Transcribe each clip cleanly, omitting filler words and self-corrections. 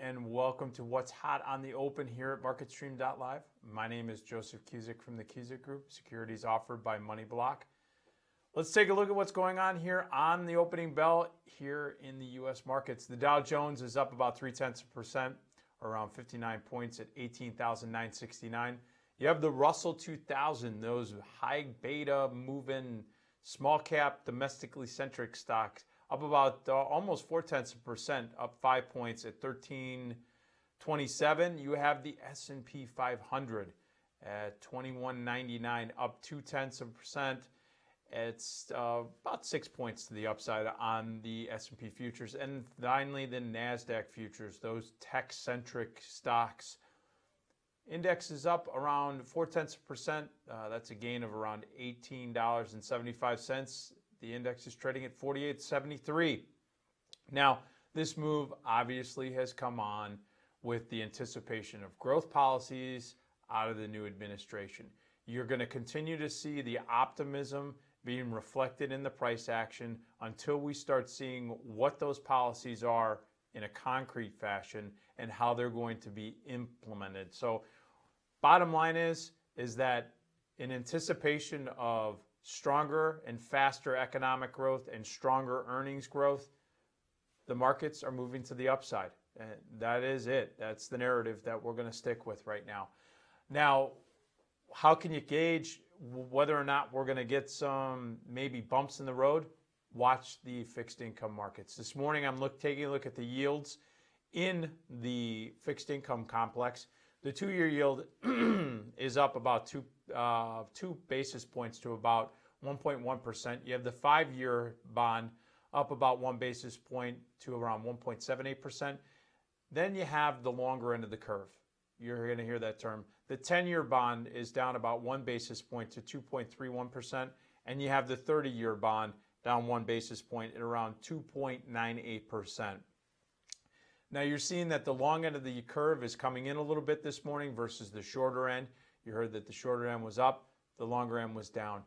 and welcome to What's Hot on the Open here at MarketStream.live. My name is Joseph Cusick from the Cusick Group, securities offered by MoneyBlock. Let's take a look at what's going on here on the opening bell here in the U.S. markets. The Dow Jones is up about 0.3%, around 59 points at 18,969. You have the Russell 2000, those high beta moving small cap domestically centric stocks, up about almost 0.4%, up 5 points at 1327. You have the S&P 500 at 2199, up 0.2%. It's about 6 points to the upside on the S&P futures. And finally, the NASDAQ futures, those tech-centric stocks. Index is up around 0.4%. That's a gain of around $18.75. The index is trading at 48.73. Now, this move obviously has come on with the anticipation of growth policies out of the new administration. You're going to continue to see the optimism being reflected in the price action until we start seeing what those policies are in a concrete fashion and how they're going to be implemented. So, bottom line is that in anticipation of stronger and faster economic growth and stronger earnings growth, the markets are moving to the upside. And that is it. That's the narrative that we're going to stick with right now. Now, how can you gauge whether or not we're going to get some maybe bumps in the road? Watch the fixed income markets. This morning, I'm taking a look at the yields in the fixed income complex. The 2-year yield is up about 2 basis points to about 1.1%. You have the 5-year bond up about 1 basis point to around 1.78%. Then you have the longer end of the curve. You're going to hear that term. The 10-year bond is down about 1 basis point to 2.31%. And you have the 30-year bond down 1 basis point at around 2.98%. Now you're seeing that the long end of the curve is coming in a little bit this morning versus the shorter end. You heard that the shorter end was up, the longer end was down.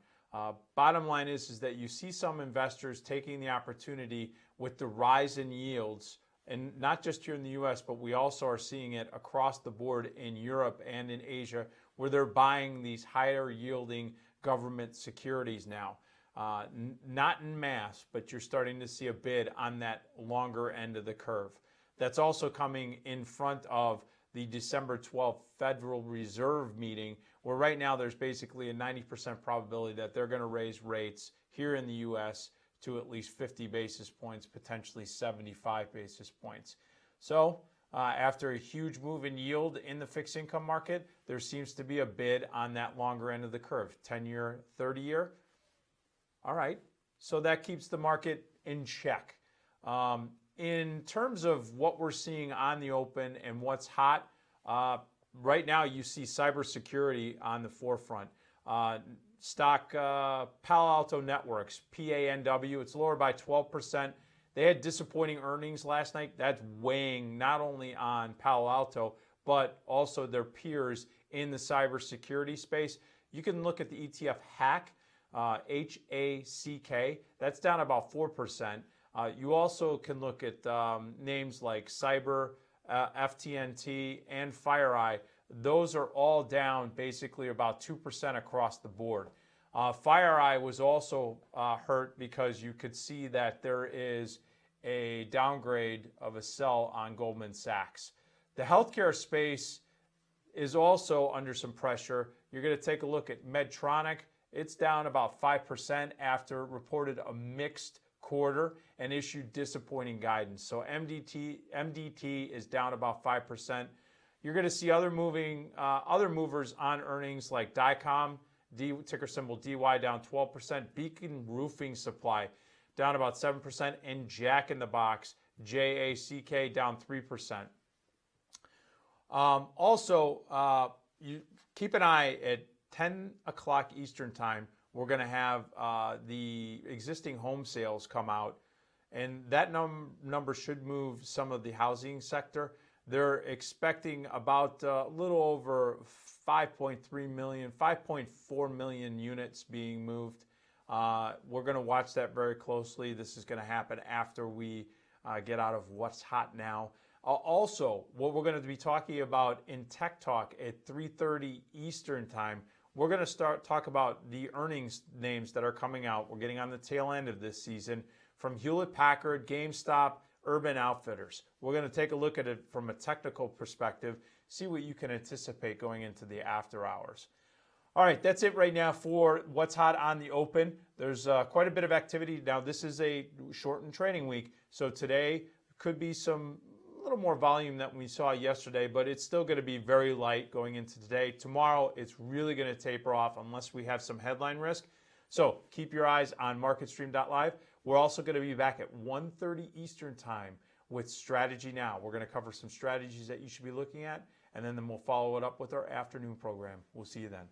Bottom line is that you see some investors taking the opportunity with the rise in yields, and not just here in the U.S., but we also are seeing it across the board in Europe and in Asia, where they're buying these higher yielding government securities now. Not en masse, but you're starting to see a bid on that longer end of the curve. That's also coming in front of the December 12th Federal Reserve meeting, where right now there's basically a 90% probability that they're going to raise rates here in the U.S. to at least 50 basis points, potentially 75 basis points. So after a huge move in yield in the fixed income market, there seems to be a bid on that longer end of the curve, 10-year, 30-year. All right, so that keeps the market in check. In terms of what we're seeing on the open and what's hot, right now you see cybersecurity on the forefront. Stock Palo Alto Networks, PANW, it's lower by 12%. They had disappointing earnings last night. That's weighing not only on Palo Alto, but also their peers in the cybersecurity space. You can look at the ETF HACK, HACK. That's down about 4%. You also can look at names like Cyber, FTNT, and FireEye. Those are all down basically about 2% across the board. FireEye was also hurt because you could see that there is a downgrade of a sell on Goldman Sachs. The healthcare space is also under some pressure. You're going to take a look at Medtronic. It's down about 5% after it reported a mixed quarter and issued disappointing guidance. So MDT is down about 5%. You're going to see other movers on earnings like Dycom, ticker symbol DY, down 12%. Beacon Roofing Supply down about 7%, and Jack in the Box, JACK, down 3%. Also, you keep an eye at 10 o'clock Eastern time. We're going to have the existing home sales come out, and that number should move some of the housing sector. They're expecting about a little over 5.3 million, 5.4 million units being moved. We're going to watch that very closely. This is going to happen after we get out of what's hot now. Also, what we're going to be talking about in Tech Talk at 3:30 Eastern Time, we're going to talk about the earnings names that are coming out. We're getting on the tail end of this season from Hewlett-Packard, GameStop, Urban Outfitters. We're going to take a look at it from a technical perspective, see what you can anticipate going into the after hours. All right, that's it right now for what's hot on the open. There's quite a bit of activity. Now, this is a shortened trading week, so today could be a little more volume than we saw yesterday, but it's still going to be very light going into today. Tomorrow, it's really going to taper off unless we have some headline risk. So keep your eyes on MarketStream.live. We're also going to be back at 1:30 Eastern Time with Strategy Now. We're going to cover some strategies that you should be looking at, and then we'll follow it up with our afternoon program. We'll see you then.